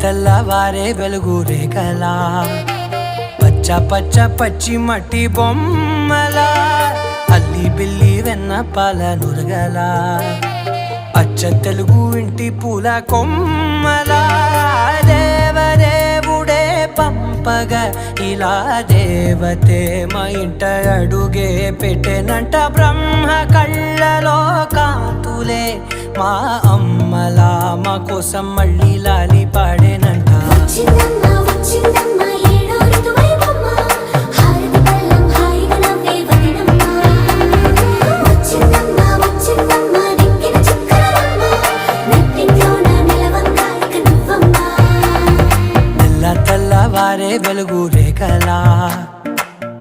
తెల్లవారే వెలుగు రేఖలా పచ్చ పచ్చ పచ్చి మట్టి బొమ్మలా అల్లి బిల్లి వెన్న పాల నురగలా అచ్చ తెలుగు ఇంటి పూల కొమ్మలా దేవదేవుడే పంపగా ఇలా దేవతే మా ఇంట అడుగే పెట్టెనంట బ్రహ్మ కళ్ళలో కాంతులే మా అమ్మలా మా కోసం మళ్ళీ లాలి పాడేనంట.